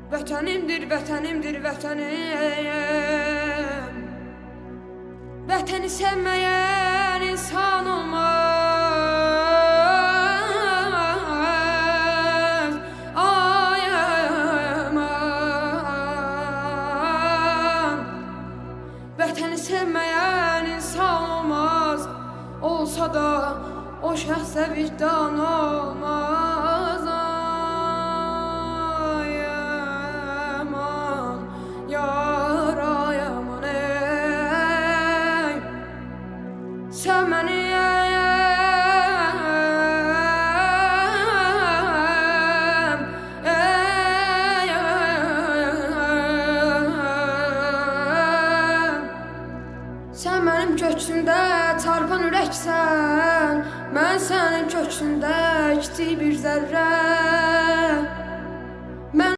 Vətənimdir, vətənimdir, vətənim. Vətəni sevməyən insan olmaz. Ay aman. Vətəni sevməyən insan olmaz. Olsa da o şəxsə vicdan olmaz. Ay aman, yar ay aman ey. Sen beni Sen benim köksümdə çarpan ürəksən, mən sənin köksündə kiçik bir zərrə.